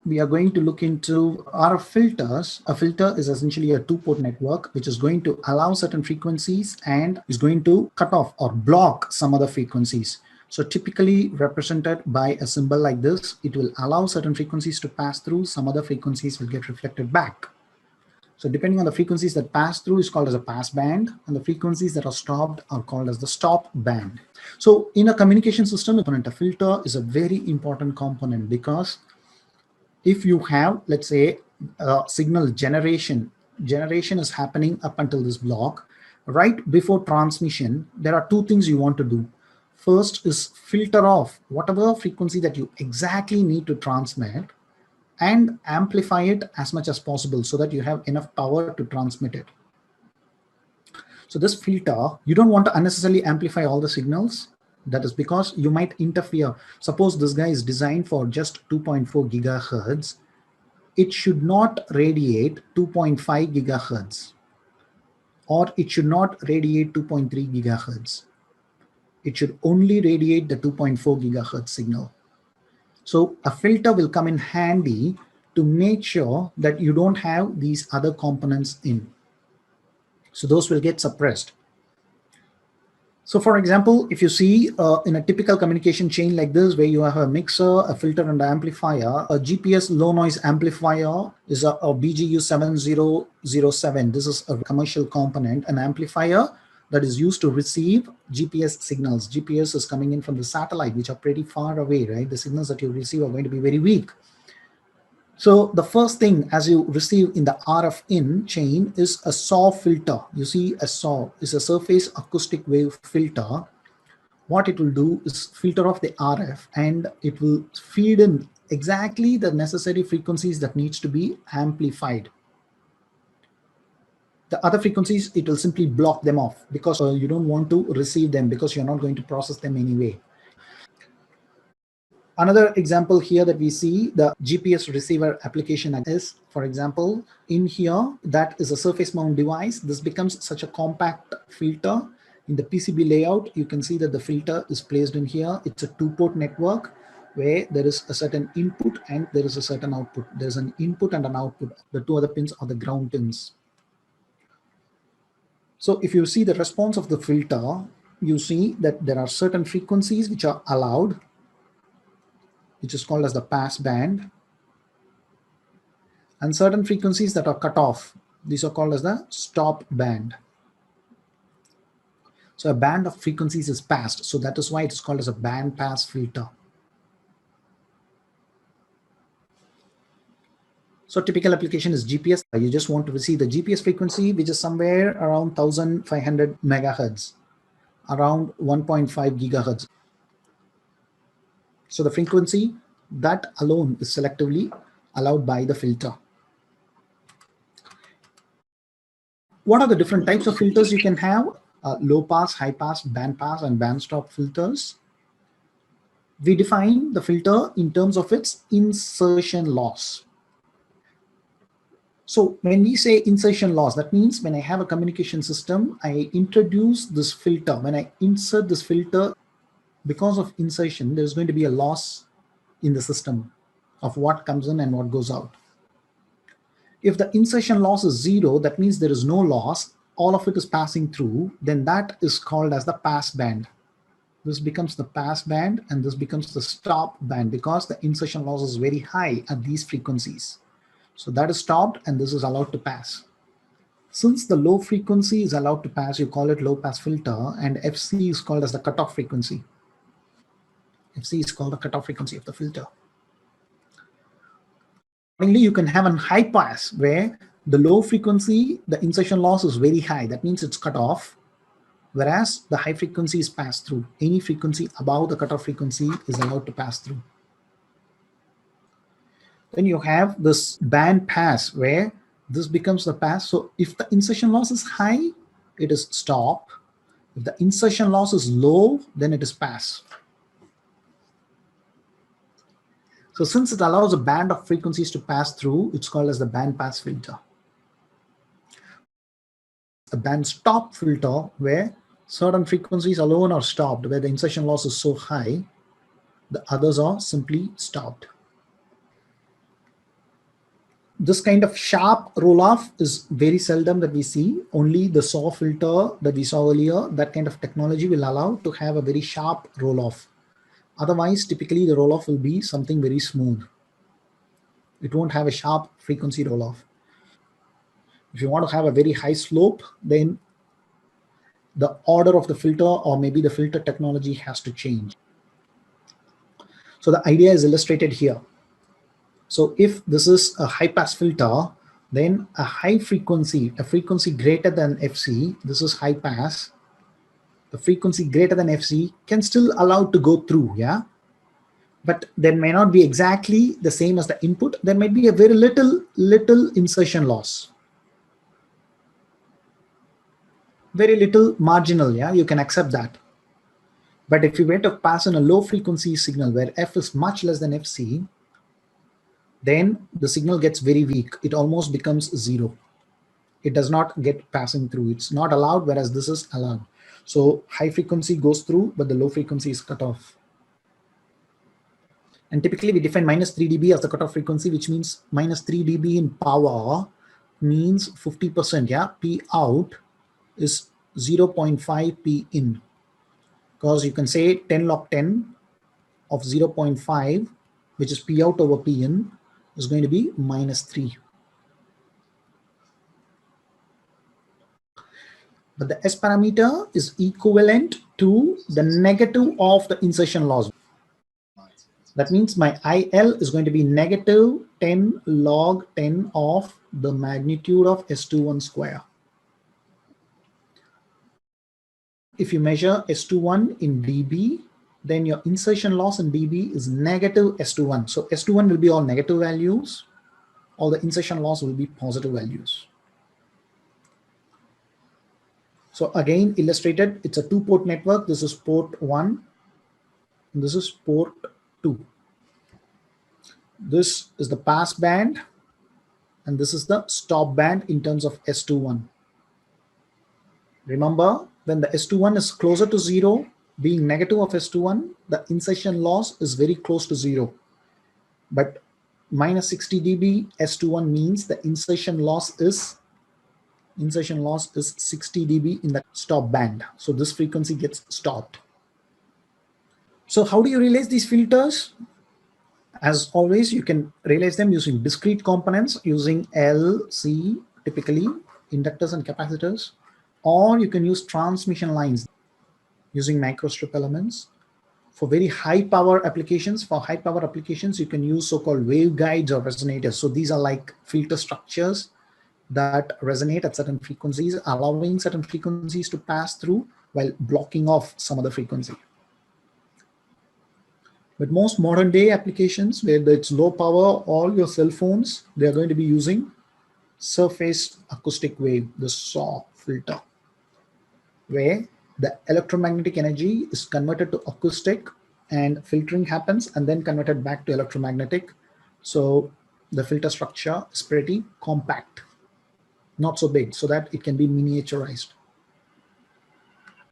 we are going to look into RF filters. A filter is essentially a two-port network which is going to allow certain frequencies and is going to cut off or block some other frequencies. So typically represented by a symbol like this, it will allow certain frequencies to pass through, some other frequencies will get reflected back. So depending on the frequencies that pass through is called as a pass band, and the frequencies that are stopped are called as the stop band. So in a communication system, a filter is a very important component, because if you have, let's say, signal generation is happening up until this block, right before transmission, there are two things you want to do. First is filter off whatever frequency that you exactly need to transmit and amplify it as much as possible so that you have enough power to transmit it. So this filter, you don't want to unnecessarily amplify all the signals. That is because you might interfere. Suppose this guy is designed for just 2.4 gigahertz. It should not radiate 2.5 gigahertz, or it should not radiate 2.3 gigahertz. It should only radiate the 2.4 gigahertz signal. So a filter will come in handy to make sure that you don't have these other components in. So those will get suppressed. So for example, if you see in a typical communication chain like this, where you have a mixer, a filter, and an amplifier, a GPS low noise amplifier is a BGU 7007. This is a commercial component, an amplifier that is used to receive GPS signals. GPS is coming in from the satellite, which are pretty far away, right? The signals that you receive are going to be very weak. So the first thing as you receive in the RFin chain is a SAW filter. You see, a SAW is a surface acoustic wave filter. What it will do is filter off the RF, and it will feed in exactly the necessary frequencies that needs to be amplified. The other frequencies, it will simply block them off because you don't want to receive them, because you're not going to process them anyway. Another example here that we see, the GPS receiver application is, for example, in here, that is a surface mount device. This becomes such a compact filter. In the PCB layout, you can see that the filter is placed in here. It's a two-port network where there is a certain input and there is a certain output. There's an input and an output. The two other pins are the ground pins. So if you see the response of the filter, you see that there are certain frequencies which are allowed, which is called as the pass band, and certain frequencies that are cut off. These are called as the stop band. So a band of frequencies is passed. So that is why it's called as a band pass filter. So typical application is GPS. You just want to receive the GPS frequency, which is somewhere around 1500 megahertz, around 1.5 gigahertz. So the frequency, that alone is selectively allowed by the filter. What are the different types of filters you can have? Low pass, high pass, band pass, and band stop filters. We define the filter in terms of its insertion loss. So when we say insertion loss, that means when I have a communication system, I introduce this filter. When I insert this filter, because of insertion, there's going to be a loss in the system of what comes in and what goes out. If the insertion loss is 0, that means there is no loss, all of it is passing through, then that is called as the pass band. This becomes the pass band, and this becomes the stop band, because the insertion loss is very high at these frequencies. So that is stopped, and this is allowed to pass. Since the low frequency is allowed to pass, you call it low pass filter, and FC is called as the cutoff frequency. FC is called the cutoff frequency of the filter. Accordingly, you can have a high pass where the low frequency, the insertion loss is very high. That means it's cut off, whereas the high frequency is passed through. Any frequency above the cutoff frequency is allowed to pass through. Then you have this band pass where this becomes the pass. So if the insertion loss is high, it is stop. If the insertion loss is low, then it is pass. So since it allows a band of frequencies to pass through, it's called as the band pass filter. A band stop filter where certain frequencies alone are stopped, where the insertion loss is so high, the others are simply stopped. This kind of sharp roll-off is very seldom that we see. Only the SAW filter that we saw earlier, that kind of technology will allow to have a very sharp roll-off. Otherwise, typically the roll-off will be something very smooth. It won't have a sharp frequency roll-off. If you want to have a very high slope, then the order of the filter or maybe the filter technology has to change. So the idea is illustrated here. So if this is a high pass filter, then a high frequency, a frequency greater than FC, this is high pass, the frequency greater than FC can still allow to go through, yeah? But there may not be exactly the same as the input. There might be a very little insertion loss. Very little marginal, yeah, you can accept that. But if you were to pass in a low frequency signal where F is much less than FC, then the signal gets very weak. It almost becomes zero. It does not get passing through. It's not allowed, whereas this is allowed. So high frequency goes through, but the low frequency is cut off. And typically we define minus 3 dB as the cutoff frequency, which means minus 3 dB in power means 50%. Yeah, P out is 0.5 P in, because you can say 10 log 10 of 0.5, which is P out over P in, is going to be minus 3. But the S parameter is equivalent to the negative of the insertion loss. That means my IL is going to be negative 10 log 10 of the magnitude of S21 square. If you measure S21 in dB, then your insertion loss in dB is negative S21. So S21 will be all negative values. All the insertion loss will be positive values. So again, illustrated, it's a two-port network. This is port 1. And this is port 2. This is the pass band. And this is the stop band in terms of S21. Remember, when the S21 is closer to 0, being negative of S21, the insertion loss is very close to 0. But minus 60 dB S21 means the insertion loss is 60 dB in the stop band. So this frequency gets stopped. So how do you realize these filters? As always, you can realize them using discrete components, using L, C, typically inductors and capacitors, or you can use transmission lines using microstrip elements. For very high power applications, you can use so-called waveguides or resonators. So these are like filter structures that resonate at certain frequencies, allowing certain frequencies to pass through while blocking off some other frequency. But most modern day applications, whether it's low power or your cell phones, they are going to be using surface acoustic wave, the SAW filter, where the electromagnetic energy is converted to acoustic and filtering happens and then converted back to electromagnetic. So the filter structure is pretty compact, not so big, so that it can be miniaturized.